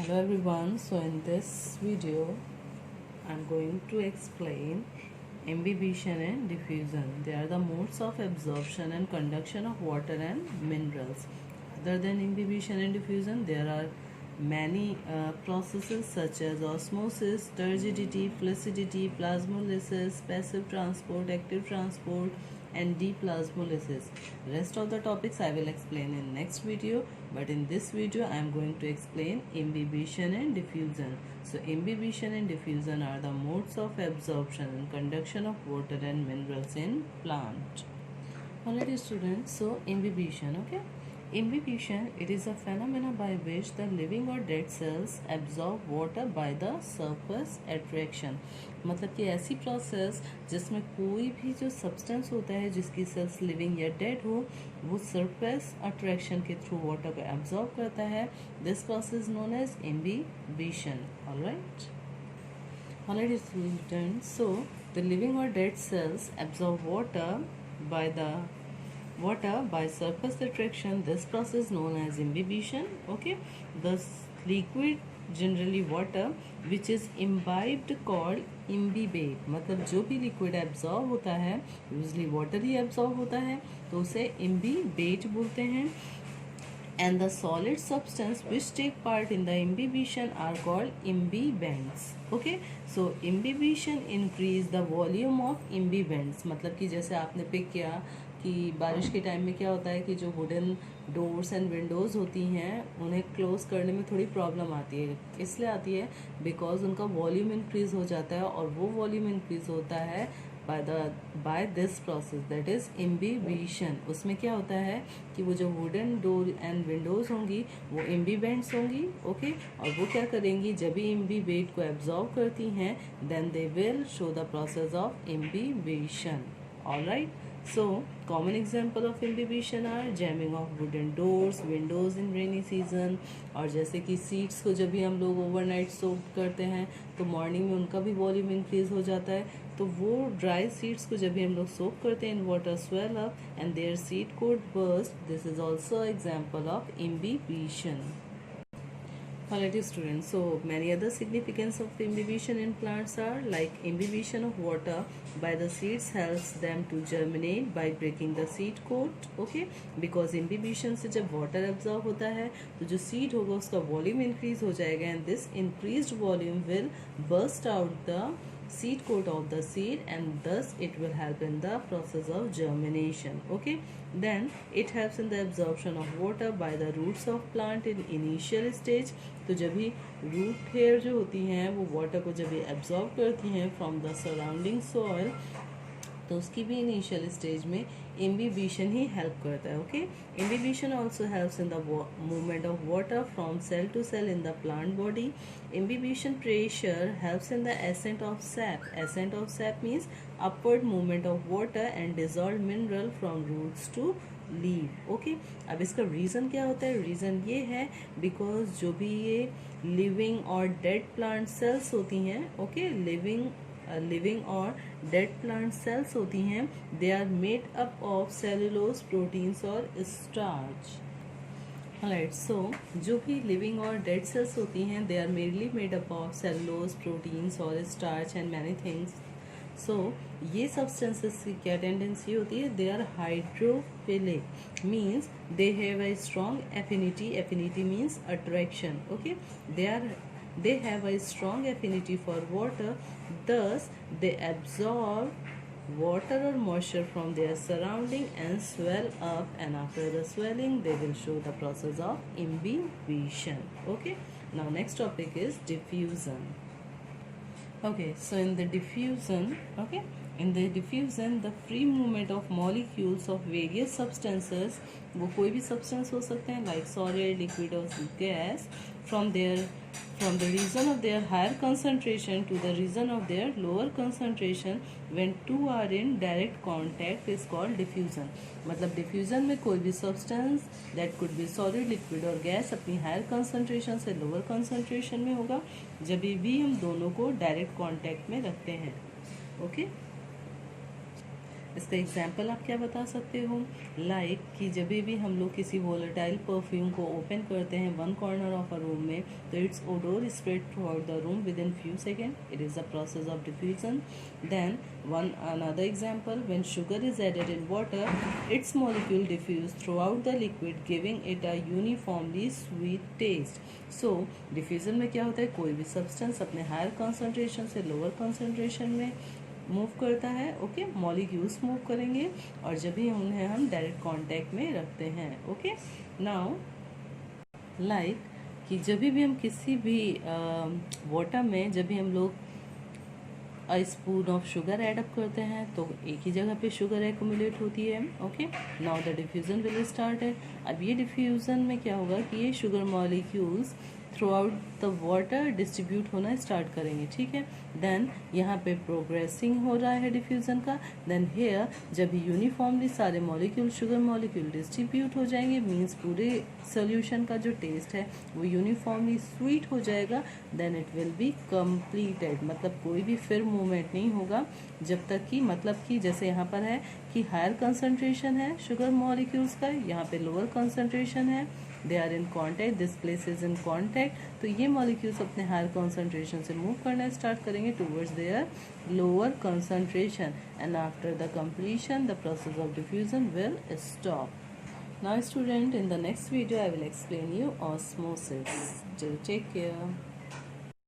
Hello everyone, so in this video I'm going to explain imbibition and diffusion. They are the modes of absorption and conduction of water and minerals. Other than imbibition and diffusion, there are many processes such as osmosis, turgidity, flaccidity, plasmolysis, passive transport, active transport, and deplasmolysis. Rest of the topics I will explain in next video, but in this video I am going to explain imbibition and diffusion. So imbibition and diffusion are the modes of absorption and conduction of water and minerals in plant. Alright students, so imbibition, okay. Imbibition, it is a phenomena by which the living or dead cells absorb water by the surface attraction. मतलब कि ऐसी process जिसमें कोई भी जो substance होता है जिसकी सेल्स लिविंग या डेड हो वो सरफेस अट्रैक्शन के थ्रू वाटर को एब्जॉर्ब करता है. This process known as imbibition. Alright. Alright students, so the living or dead cells absorb water by surface attraction. This process known as imbibition. Okay, the liquid generally water which is imbibed called imbibate. मतलब जो भी liquid absorb होता है usually water ही absorb होता है तो उसे इम्बिबेट बोलते हैं. And the solid substance which take part in the imbibition are called imbibants. Okay, so imbibition increase the volume of imbibants. मतलब कि जैसे आपने पिक किया कि बारिश के टाइम में क्या होता है कि जो वुडन डोर्स एंड विंडोज़ होती हैं उन्हें क्लोज करने में थोड़ी प्रॉब्लम आती है. इसलिए आती है बिकॉज उनका वॉल्यूम इंक्रीज हो जाता है और वो वॉल्यूम इंक्रीज होता है by this process, that is imbibition. उसमें क्या होता है कि वो जो वुडन डोर एंड विंडोज होंगी वो इम्बिबेंट्स होंगी. ओके, और वो क्या करेंगी जब भी इम्बिबेट को एब्जॉर्ब करती हैं then they will show the process of imbibition. Alright, so common example of imbibition are jamming of wooden doors, windows in rainy season. और जैसे कि सीड्स को जब भी हम लोग ओवरनाइट सोक करते हैं तो मॉर्निंग में उनका भी वॉल्यूम इंक्रीज हो जाता है. तो वो ड्राई सीड्स को जब भी हम लोग सोक करते हैं in water swell up and there seed code burst. This is also example of imbibition. Alright students, so many other significance of imbibition in plants are like imbibition of water by the seeds helps them to germinate by breaking the seed coat. Okay, because imbibition से जब water absorb होता है तो जो seed होगा उसका volume increase हो जाएगा and this increased volume will burst out the seed coat of the seed and thus it will help in the process of germination. Okay, then it helps in the absorption of water by the roots of plant in initial stage. तो जब भी root hair जो होती हैं वो water को जब भी एब्जॉर्ब करती हैं फ्रॉम द सराउंडिंग सॉइल तो उसकी भी इनिशियल स्टेज में imbibition ही हेल्प करता है. Okay, imbibition also helps in the movement of water from cell to cell in the plant body. Imbibition pressure helps in the ascent of sap. Ascent of sap means upward movement of water and dissolved mineral from roots to leave. Okay, अब इसका reason क्या होता है? Reason ये है because जो भी ये लिविंग और डेड प्लांट सेल्स होती हैं, ओके, लिविंग और डेड प्लांट सेल्स होती हैं they are made up of cellulose proteins और स्टार्च. राइट, सो जो भी लिविंग और डेड सेल्स होती हैं they are mainly made up of cellulose proteins और starch and many things. So ये सब्सटेंसेस की क्या टेंडेंसी होती है? They are hydrophilic means they have a strong affinity. Affinity means attraction. Okay, they have a strong affinity for water, thus they absorb water or moisture from their surrounding and swell up, and after the swelling they will show the process of imbibition. Okay, now next topic is diffusion. Okay, so in the diffusion, the free movement of molecules of various substances, वो कोई भी substance हो सकते हैं like solid, liquid or gas, from the region of their higher concentration to the region of their lower concentration when two are in direct contact is called diffusion. मतलब diffusion में कोई भी substance that could be solid, liquid और gas अपनी higher concentration से lower concentration में होगा जब भी हम दोनों को direct contact में रखते हैं. Okay, इसका एग्जाम्पल आप क्या बता सकते हो? लाइक कि जब भी हम लोग किसी वोलेटाइल परफ्यूम को ओपन करते हैं one corner of a room में, तो its odour spread throughout the room within few second. It is the process of diffusion. Then one another example, when sugar is added in water, its molecule diffuse throughout the liquid giving it a uniformly sweet taste. So diffusion में क्या होता है, कोई भी substance अपने higher concentration से lower concentration में move करता है. ओके, मॉलिक्यूल्स मूव करेंगे और जब भी उन्हें हम डायरेक्ट कांटेक्ट में रखते हैं. ओके, नाउ लाइक कि जब भी हम किसी भी वाटर में जब भी हम लोग spoon of sugar add up करते हैं तो एक ही जगह पे शुगर एक्यूमुलेट होती है. Okay, now the diffusion will start है. अब ये डिफ्यूजन में क्या होगा कि ये sugar molecules through out the water distribute होना स्टार्ट करेंगे. ठीक है, देन यहाँ पे प्रोग्रेसिंग हो रहा है डिफ्यूजन का. देन हेयर जब यूनिफॉर्मली सारे मॉलिक्यूल शुगर मॉलिक्यूल डिस्ट्रीब्यूट हो जाएंगे, मीन्स पूरे सोल्यूशन का जो टेस्ट है वो यूनिफॉर्मली स्वीट हो जाएगा. Then it will be completed, मतलब कोई भी फिर मूवमेंट नहीं होगा जब तक कि, मतलब कि जैसे यहाँ पर है कि हायर कंसंट्रेशन है शुगर मॉलिक्यूल्स का, यहाँ पे लोअर कंसंट्रेशन है, they are in contact, this place is in contact. तो ये मॉलिक्यूल्स अपने हायर कॉन्सेंट्रेशन से मूव करना स्टार्ट करेंगे towards their lower concentration, and after the completion the process of diffusion will stop. Now student, in the next video I will explain you osmosis. Till take care.